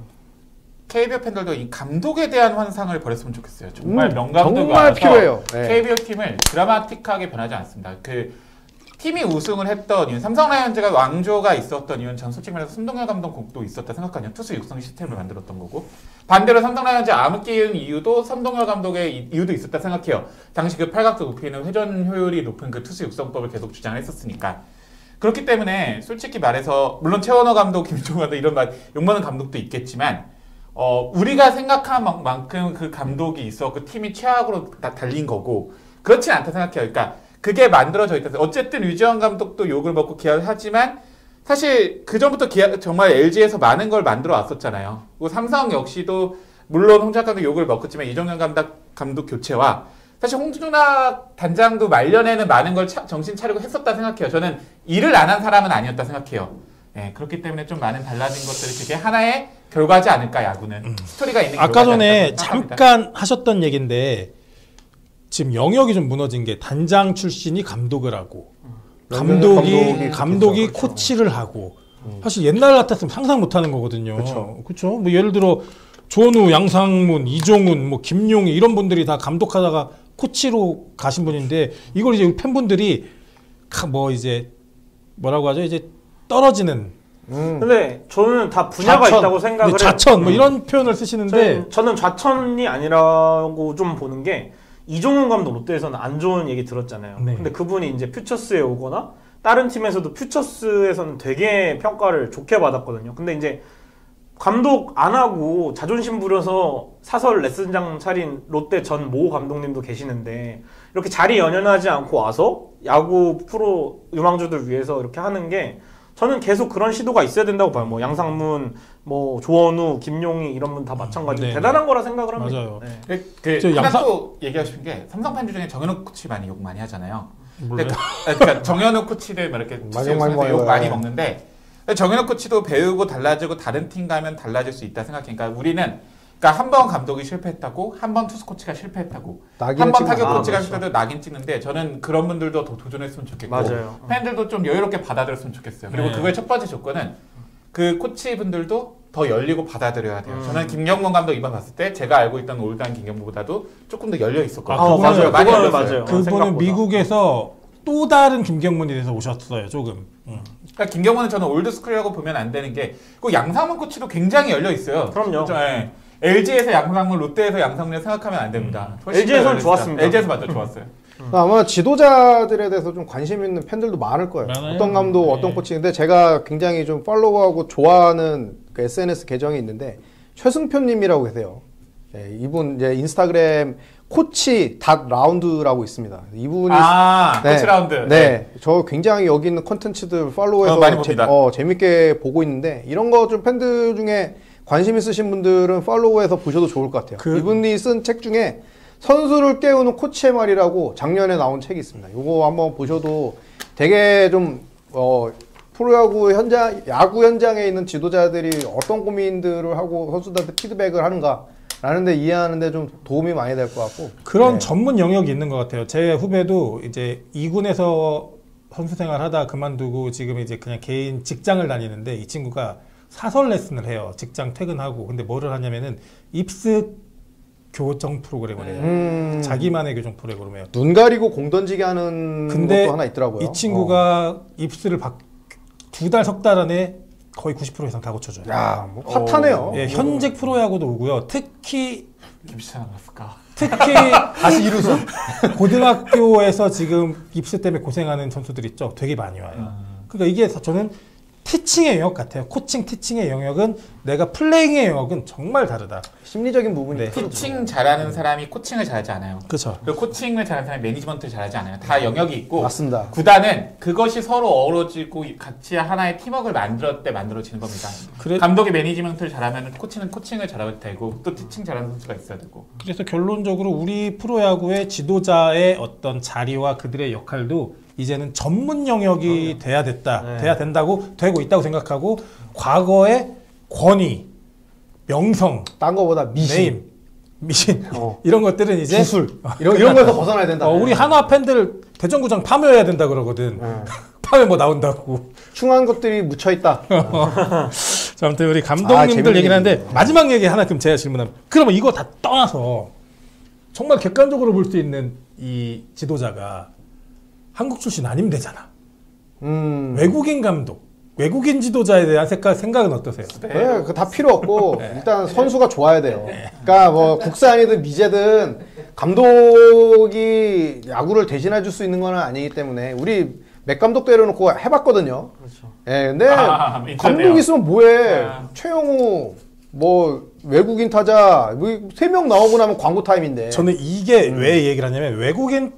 KBO 팬들도 이 감독에 대한 환상을 버렸으면 좋겠어요. 정말 명감독이 정말 와서 필요해요. 네. KBO 팀을 드라마틱하게 변하지 않습니다. 그 팀이 우승을 했던 이유는 삼성 라이온즈가 왕조가 있었던 이유는 전 솔직히 말해서 손동열 감독 곡도 있었다 생각하냐. 투수 육성 시스템을 만들었던 거고 반대로 삼성 라이온즈 암흑기운 이유도 손동열 감독의 이유도 있었다 생각해요. 당시 그 팔각도 높이는 회전 효율이 높은 그 투수 육성법을 계속 주장을 했었으니까. 그렇기 때문에 솔직히 말해서 물론 최원호 감독, 김종호 감독 이런 말 욕먹는 감독도 있겠지만 우리가 생각한 만큼 그 감독이 있어 그 팀이 최악으로 다 달린 거고 그렇진 않다 생각해요. 그러니까 그게 만들어져 있다. 어쨌든 류지원 감독도 욕을 먹고 기아를 하지만 사실 그 전부터 기아 정말 LG에서 많은 걸 만들어 왔었잖아요. 그리고 삼성 역시도 물론 홍준학 감독 욕을 먹었지만 이정현 감독 교체와 사실 홍준학 단장도 말년에는 많은 걸 정신 차리고 했었다 생각해요. 저는 일을 안 한 사람은 아니었다 생각해요. 네, 그렇기 때문에 좀 많은 달라진 것들이 그게 하나의 결과지 않을까 야구는 스토리가 있는 아까 전에 결과지 않을까 생각합니다. 잠깐 하셨던 얘기인데 지금 영역이 좀 무너진 게 단장 출신이 감독을 하고 감독이 코치를 하고 사실 옛날 같았으면 상상 못하는 거거든요. 그렇죠. 뭐 예를 들어 조원우, 양상문, 이종훈, 뭐 김용희 이런 분들이 다 감독하다가 코치로 가신 분인데 이걸 이제 팬분들이 뭐 이제 뭐라고 하죠? 이제 떨어지는 근데 저는 다 분야가 좌천. 있다고 생각을 해요. 좌천 뭐 이런 표현을 쓰시는데 저는 좌천이 아니라고 좀 보는 게 이종훈 감독 롯데에서는 안 좋은 얘기 들었잖아요. 네. 근데 그분이 이제 퓨처스에 오거나 다른 팀에서도 퓨처스에서는 되게 평가를 좋게 받았거든요. 근데 이제 감독 안 하고 자존심 부려서 사설 레슨장 차린 롯데 전 모 감독님도 계시는데 이렇게 자리 연연하지 않고 와서 야구 프로 유망주들 위해서 이렇게 하는 게 저는 계속 그런 시도가 있어야 된다고 봐요. 뭐 양상문, 뭐 조원우, 김용희 이런 분 다 마찬가지로 네. 대단한 거라 생각을 합니다. 맞아요. 네. 하나 또 얘기하고 싶은 게 삼성 팬들 중에 정현욱 코치 많이 욕 많이 하잖아요. 몰라요? 그러니까 정현욱 코치를 막 이렇게 욕 많이 먹는데 정현욱 코치도 배우고 달라지고 다른 팀 가면 달라질 수 있다 생각해. 그러니까 우리는 한 번 감독이 실패했다고, 한 번 투수 코치가 실패했다고, 한 번 타격 코치가 실패해도 낙인 찍는데 저는 그런 분들도 더 도전했으면 좋겠고 맞아요. 팬들도 좀 여유롭게 받아들였으면 좋겠어요. 그리고 네. 그거의 첫 번째 조건은 그 코치분들도 더 열리고 받아들여야 돼요. 저는 김경문 감독 이번 봤을 때 제가 알고 있던 올드한 김경문보다도 조금 더 열려 있었거든요. 맞아요. 많이 그거는 열렸어요. 맞아요. 그분은 생각보다. 미국에서 또 다른 김경문이 돼서 오셨어요. 조금. 그러니까 김경문은 저는 올드스쿨이라고 보면 안 되는 게 그 양상문 코치도 굉장히 열려 있어요. 그럼요. 그렇죠? 예. LG에서 양상문, 롯데에서 양상문을 생각하면 안 됩니다. LG에서는 좋았습니다. LG에서 맞죠, 좋았어요. 아마 지도자들에 대해서 좀 관심 있는 팬들도 많을 거예요. 많아요. 어떤 감독, 네. 어떤 코치. 근데 제가 굉장히 좀 팔로우하고 좋아하는 그 SNS 계정이 있는데 최승표님이라고 계세요. 네, 이분 이제 인스타그램 코치 닷 라운드라고 있습니다. 이분이 코치 라운드. 네, 저 굉장히 여기 있는 컨텐츠들 팔로우해서 많이 봅니다. 재밌게 보고 있는데 이런 거 좀 팬들 중에 관심 있으신 분들은 팔로우해서 보셔도 좋을 것 같아요. 이분이 쓴 책 중에 선수를 깨우는 코치의 말이라고 작년에 나온 책이 있습니다. 이거 한번 보셔도 되게 좀 프로야구 현장, 야구 현장에 있는 지도자들이 어떤 고민들을 하고 선수들한테 피드백을 하는가라는 데 이해하는 데 좀 도움이 많이 될 것 같고 그런 네. 전문 영역이 있는 것 같아요. 제 후배도 이제 2군에서 선수 생활 하다 그만두고 지금 이제 그냥 개인 직장을 다니는데 이 친구가 사설 레슨을 해요. 직장 퇴근하고. 근데 뭐를 하냐면은 입습 교정 프로그램을 해요. 자기만의 교정 프로그램이에요. 눈 가리고 공 던지게 하는 것도 하나 있더라고요. 이 친구가 입습을 2달, 석 달 안에 거의 90% 이상 다 고쳐줘요. 야, 뭐 핫하네요. 예, 현직 프로야구도 오고요. 특히 김시찬 나왔을까? 다시 이루수 고등학교에서 지금 입습 때문에 고생하는 선수들 있죠. 되게 많이 와요. 그러니까 이게 저는 티칭의 영역 같아요. 코칭, 티칭의 영역은 내가 플레잉의 영역은 정말 다르다. 심리적인 부분이 네. 티칭 잘하는 사람이 코칭을 잘하지 않아요. 그렇죠. 그리고 코칭을 잘하는 사람이 매니지먼트를 잘하지 않아요. 다 영역이 있고 맞습니다. 구단은 그것이 서로 어우러지고 같이 하나의 팀워크를 만들었을 때 만들어지는 겁니다. 감독이 매니지먼트를 잘하면 코치는 코칭을 잘하면 되고 또 티칭 잘하는 선수가 있어야 되고. 그래서 결론적으로 우리 프로야구의 지도자의 어떤 자리와 그들의 역할도 이제는 전문 영역이 돼야 된다고 되고 있다고 생각하고 과거의 권위, 명성, 딴 거보다 네임, 미신 이런 것들은 이제 기술 이런 거에서 벗어나야 된다. 우리 한화 팬들 대전구장 파묘해야 된다 그러거든. 파묘 뭐 나온다고. 충한 것들이 묻혀 있다. 자, 아무튼 우리 감독님들 얘기를 하는데 얘기네. 마지막 얘기 하나 그럼 제가 질문하면 그러면 이거 다 떠나서 정말 객관적으로 볼 수 있는 이 지도자가 한국 출신 아니면 되잖아. 외국인 감독, 외국인 지도자에 대한 생각은 어떠세요? 네, 그 다 필요 없고 일단 선수가 좋아야 돼요. 그러니까 뭐 국산이든 미제든 감독이 야구를 대신해 줄 수 있는 건 아니기 때문에 우리 맥 감독 때려놓고 해봤거든요. 그렇죠. 예, 근데 감독 있으면 뭐해? 최영우 뭐 외국인 타자 뭐 3명 나오고 나면 광고 타임인데. 저는 이게 왜 얘기를 하냐면 외국인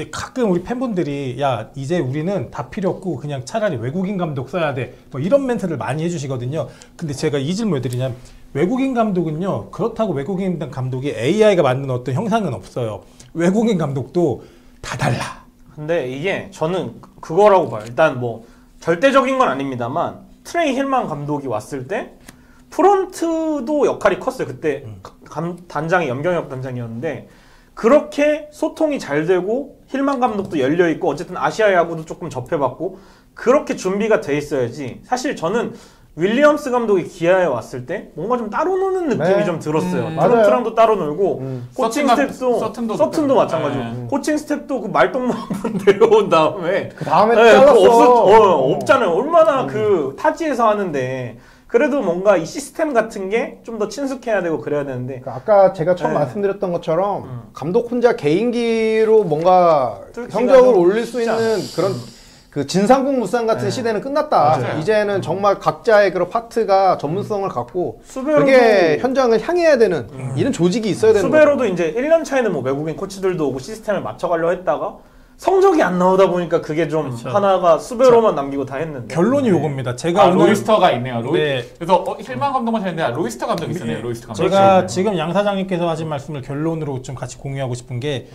가끔 우리 팬분들이 야 이제 우리는 다 필요 없고 그냥 차라리 외국인 감독 써야 돼 뭐 이런 멘트를 많이 해주시거든요. 근데 제가 이 질문 왜 드리냐면 외국인 감독은요 그렇다고 외국인 감독이 AI가 만든 어떤 형상은 없어요. 외국인 감독도 다 달라. 근데 이게 저는 그거라고 봐요. 일단 뭐 절대적인 건 아닙니다만 트레이 힐만 감독이 왔을 때 프런트도 역할이 컸어요. 그때 단장이 염경엽 단장이었는데 그렇게 소통이 잘 되고 힐만 감독도 열려있고 어쨌든 아시아 야구도 조금 접해봤고 그렇게 준비가 돼 있어야지. 사실 저는 윌리엄스 감독이 기아에 왔을 때 뭔가 좀 따로 노는 느낌이 네. 좀 들었어요. 맞아요. 프런트랑도 따로 놀고 코칭 스텝도 서튼도 마찬가지고 네. 코칭 스텝도 그 말동무 한번 데려온 다음에 그 다음에 네, 잘랐어. 없잖아요. 얼마나 그 타지에서 하는데 그래도 뭔가 이 시스템 같은 게 좀 더 친숙해야 되고 그래야 되는데 그러니까 아까 제가 처음 네. 말씀드렸던 것처럼 감독 혼자 개인기로 뭔가 뚫기가 성적을 좀 올릴 수 쉽지 있는 그런 그 진상국 무쌍 같은 시대는 끝났다. 맞아요. 이제는 정말 각자의 그런 파트가 전문성을 갖고 수베로도- 그게 현장을 향해야 되는 이런 조직이 있어야 되는 거죠. 수베로도 이제 1년 차에는 뭐 외국인 코치들도 오고 시스템을 맞춰가려고 했다가 성적이 안 나오다 보니까 그게 좀 그렇죠. 하나가 수베로만 남기고 다 했는데 결론이 요겁니다. 제가 오늘 로이스터가 있네요. 네. 그래서 힐만 감독만 잘했는데 로이스터 감독이 있었네요. 로이스터 감독. 제가 지금 양 사장님께서 하신 말씀을 결론으로 좀 같이 공유하고 싶은 게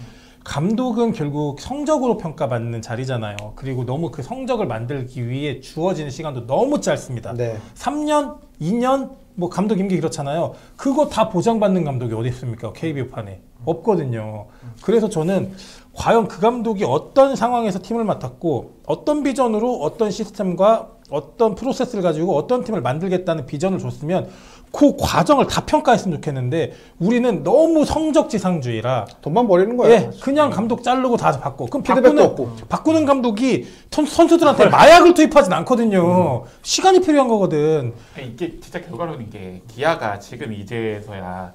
감독은 결국 성적으로 평가받는 자리잖아요. 그리고 너무 그 성적을 만들기 위해 주어지는 시간도 너무 짧습니다. 네. 3년, 2년 뭐 감독 임기 그렇잖아요. 그거 다 보장받는 감독이 어디 있습니까? KBO판에 없거든요. 그래서 저는 과연 그 감독이 어떤 상황에서 팀을 맡았고 어떤 비전으로 어떤 시스템과 어떤 프로세스를 가지고 어떤 팀을 만들겠다는 비전을 줬으면 그 과정을 다 평가했으면 좋겠는데 우리는 너무 성적지상주의라 돈만 버리는 거야. 예, 그냥 감독 자르고 다 바꿔. 그럼 피드백도 없고. 바꾸는 감독이 선수들한테 마약을 투입하진 않거든요. 시간이 필요한 거거든. 아니, 이게 진짜 결과론인 게 기아가 지금 이제서야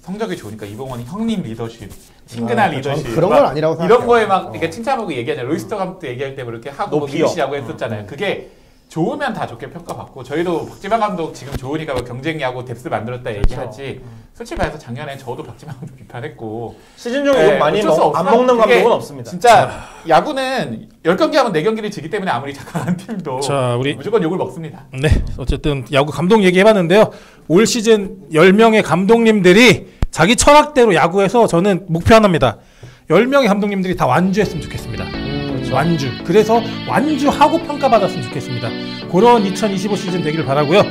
성적이 좋으니까 이봉원이 형님 리더십, 친근한 리더십 저는 그런 건 막 아니라고 이런 생각해요. 거에 막 이렇게 칭찬하고 얘기하잖아요. 로이스터 감독도 얘기할 때 뭐 이렇게 하고 뭐 높이요. 김씨하고 했었잖아요. 그게 좋으면 다 좋게 평가받고 저희도 박지만 감독 지금 좋으니까 뭐 경쟁이하고 뎁스 만들었다 얘기하지 솔직히 말해서 작년에 저도 박지만 감독 비판했고 시즌 중에 네, 욕 많이 어쩔 수 안 없어요. 먹는 그게 감독은 없습니다. 진짜 야구는 10경기 하면 4경기를 지기 때문에 아무리 착한 팀도 자, 우리 무조건 욕을 먹습니다. 네, 어쨌든 야구 감독 얘기해봤는데요. 올 시즌 10명의 감독님들이 자기 철학대로 야구해서 저는 목표 하나입니다. 10명의 감독님들이 다 완주했으면 좋겠습니다. 완주. 그래서 완주하고 평가받았으면 좋겠습니다. 그런 2025 시즌 되기를 바라고요.